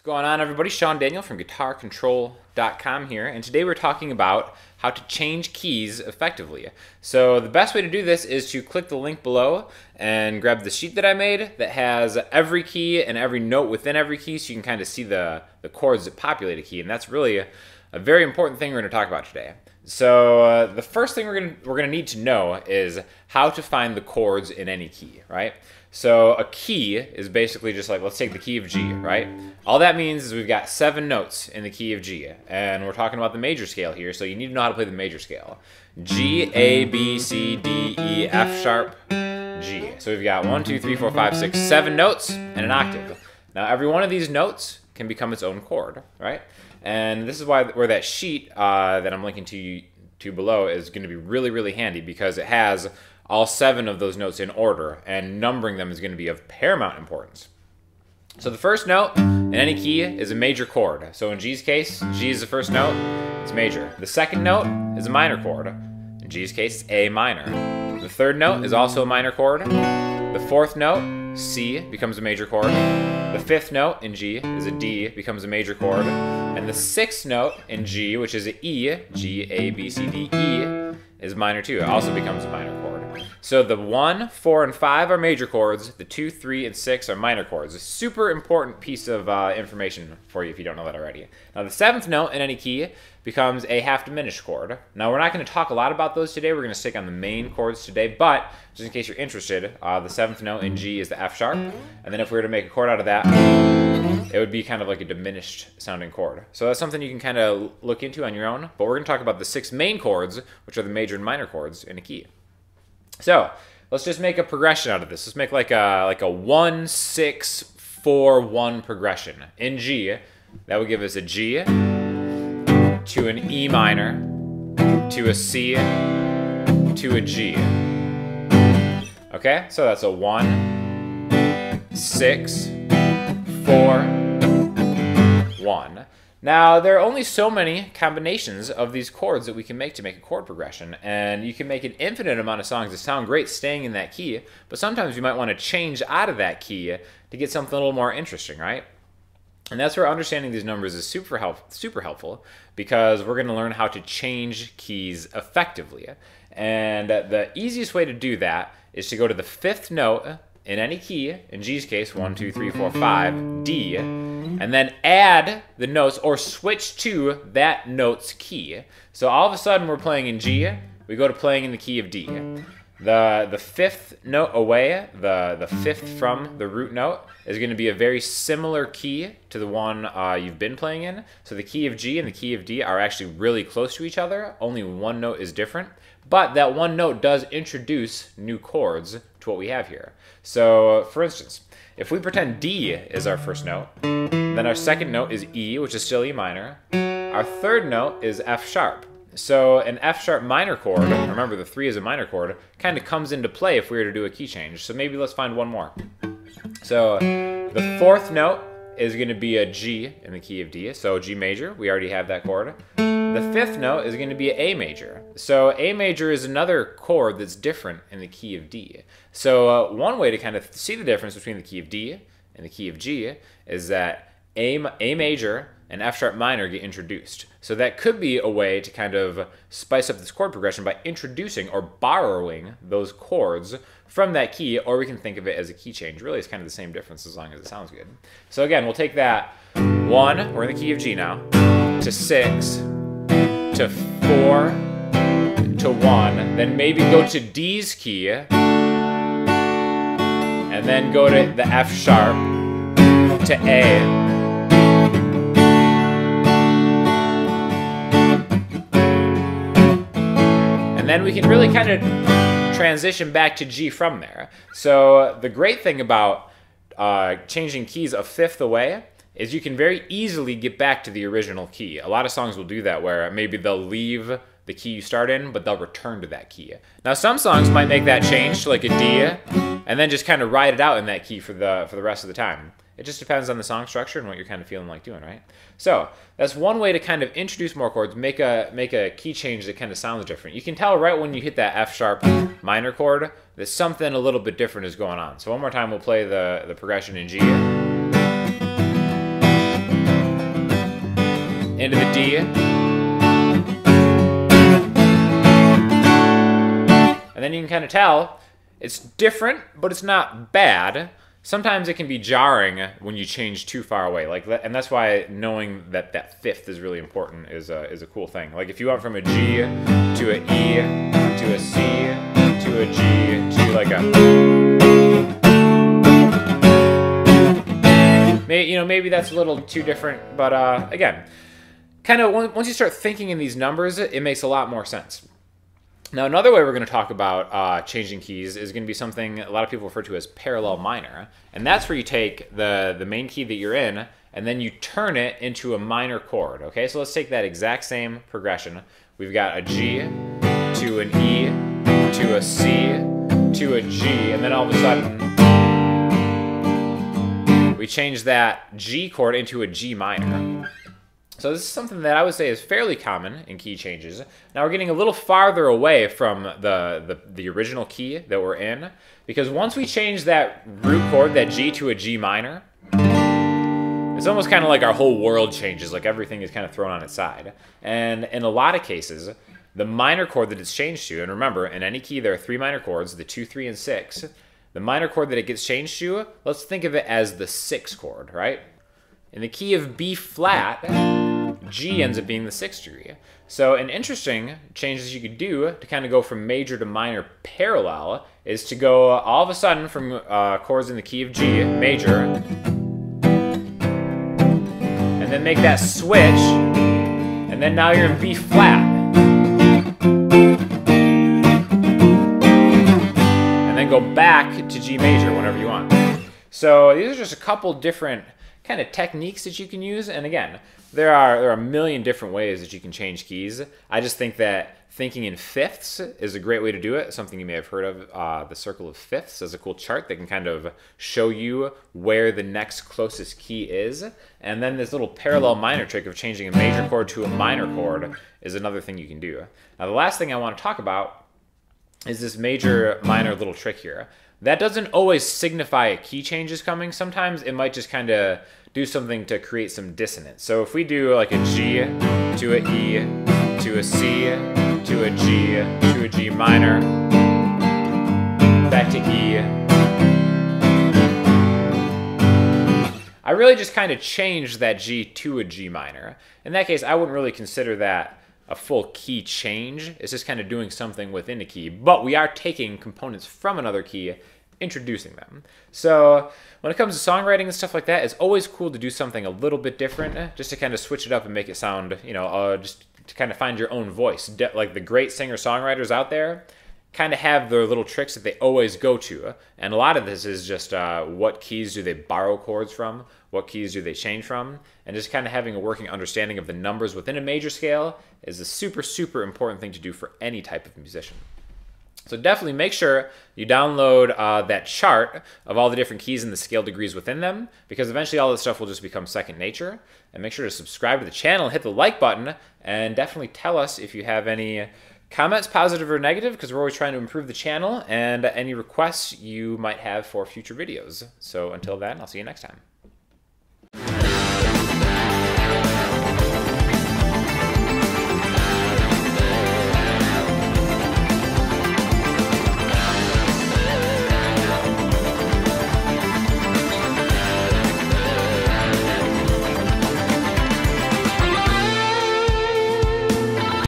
What's going on, everybody? Sean Daniel from GuitarControl.com here, and today we're talking about how to change keys effectively. So the best way to do this is to click the link below and grab the sheet that I made that has every key and every note within every key, so you can kind of see the chords that populate a key, and that's really a very important thing we're going to talk about today. So the first thing we're gonna need to know is how to find the chords in any key, right? So a key is basically just like, let's take the key of G, right? All that means is we've got 7 notes in the key of G, and we're talking about the major scale here, so you need to know how to play the major scale. G, A, B, C, D, E, F sharp, G. So we've got 1, 2, 3, 4, 5, 6, 7 notes and an octave. Now every one of these notes can become its own chord, right? And this is where that sheet that I'm linking to below is going to be really, really handy, because it has all 7 of those notes in order, and numbering them is going to be of paramount importance. So the first note in any key is a major chord. So in G's case, G is the first note, it's major. The second note is a minor chord. In G's case, it's A minor. The third note is also a minor chord. The fourth note, C, becomes a major chord. The fifth note in G is a D, becomes a major chord. And the sixth note in G, which is an E, G, A, B, C, D, E, is minor too. It also becomes a minor chord. So the 1, 4, and 5 are major chords. The 2, 3, and 6 are minor chords. A super important piece of information for you if you don't know that already. Now the 7th note in any key becomes a half diminished chord. Now we're not going to talk a lot about those today. We're going to stick on the main chords today, but just in case you're interested, the 7th note in G is the F sharp, and then if we were to make a chord out of that, it would be kind of like a diminished sounding chord. So that's something you can kind of look into on your own, but we're going to talk about the 6 main chords, which are the major and minor chords in a key. So let's just make a progression out of this. Let's make like a 1, 6, 4, 1 progression. In G, that would give us a G to an E minor, to a C, to a G. Okay, so that's a 1, 6, 4, 1. Now, there are only so many combinations of these chords that we can make to make a chord progression, and you can make an infinite amount of songs that sound great staying in that key, but sometimes you might want to change out of that key to get something a little more interesting, right? And that's where understanding these numbers is super helpful, because we're going to learn how to change keys effectively. And the easiest way to do that is to go to the 5th note in any key, in G's case, 1, 2, 3, 4, 5, D, and then add the notes or switch to that note's key. So all of a sudden we're playing in G, we go to playing in the key of D. The 5th note away, the 5th from the root note, is going to be a very similar key to the one you've been playing in. So the key of G and the key of D are actually really close to each other. Only one note is different. But that one note does introduce new chords to what we have here. So, for instance, if we pretend D is our first note, then our second note is E, which is still E minor. Our third note is F sharp. So an F sharp minor chord, remember the 3 is a minor chord, kind of comes into play if we were to do a key change. So maybe let's find one more. So the 4th note is going to be a G in the key of D, so G major, we already have that chord. The 5th note is going to be A major. So A major is another chord that's different in the key of D. So one way to kind of see the difference between the key of D and the key of G is that A major and F sharp minor get introduced. So that could be a way to kind of spice up this chord progression by introducing or borrowing those chords from that key, or we can think of it as a key change. Really, it's kind of the same difference as long as it sounds good. So again, we'll take that 1, we're in the key of G now, to 6, to 4, to 1, then maybe go to D's key, and then go to the F sharp, to A, and then we can really kind of transition back to G from there. So the great thing about changing keys a 5th away is you can very easily get back to the original key. A lot of songs will do that, where maybe they'll leave the key you start in, but they'll return to that key. Now some songs might make that change to like a D, and then just kind of ride it out in that key for the rest of the time. It just depends on the song structure and what you're kind of feeling like doing, right? So that's one way to kind of introduce more chords, make a key change that kind of sounds different. You can tell right when you hit that F sharp minor chord that something a little bit different is going on. So one more time we'll play the progression in G. into the D. And then you can kind of tell it's different, but it's not bad. Sometimes it can be jarring when you change too far away, and that's why knowing that fifth is really important is a cool thing. Like if you went from a G to an E to a C to a G to like a, maybe that's a little too different, but again, kind of once you start thinking in these numbers, it makes a lot more sense. Now, another way we're going to talk about changing keys is going to be something a lot of people refer to as parallel minor. And that's where you take the main key that you're in, and then you turn it into a minor chord. Okay, so let's take that exact same progression. We've got a G to an E to a C to a G, and then all of a sudden, we change that G chord into a G minor. So this is something that I would say is fairly common in key changes. Now we're getting a little farther away from the original key that we're in, because once we change that root chord, that G to a G minor, it's almost kind of like our whole world changes, like everything is kind of thrown on its side. And in a lot of cases, the minor chord that it's changed to, and remember, in any key there are 3 minor chords, the 2, 3, and 6. The minor chord that it gets changed to, let's think of it as the 6 chord, right? In the key of B flat, G ends up being the 6th degree. So an interesting changes you could do to kind of go from major to minor parallel is to go all of a sudden from chords in the key of G, major, and then make that switch, and then now you're in B flat. And then go back to G major whenever you want. So these are just a couple different kind of techniques that you can use, and again, there are a million different ways that you can change keys. I just think that thinking in fifths is a great way to do it. Something you may have heard of, the circle of fifths, is a cool chart that can kind of show you where the next closest key is. And then this little parallel minor trick of changing a major chord to a minor chord is another thing you can do. Now the last thing I want to talk about is this major minor little trick here. That doesn't always signify a key change is coming. Sometimes it might just kind of do something to create some dissonance. So if we do like a G to a E to a C to a G minor, back to E, I really just kind of changed that G to a G minor. In that case, I wouldn't really consider that a full key change. It's just kind of doing something within a key, but we are taking components from another key, introducing them. So when it comes to songwriting and stuff like that, it's always cool to do something a little bit different, just to kind of switch it up and make it sound, just to kind of find your own voice. Like the great singer-songwriters out there kind of have their little tricks that they always go to. And a lot of this is just what keys do they borrow chords from, what keys do they change from, and just kind of having a working understanding of the numbers within a major scale is a super, super important thing to do for any type of musician. So definitely make sure you download that chart of all the different keys and the scale degrees within them, because eventually all this stuff will just become second nature. And make sure to subscribe to the channel, hit the like button, and definitely tell us if you have any comments, positive or negative, because we're always trying to improve the channel, and any requests you might have for future videos. So until then, I'll see you next time.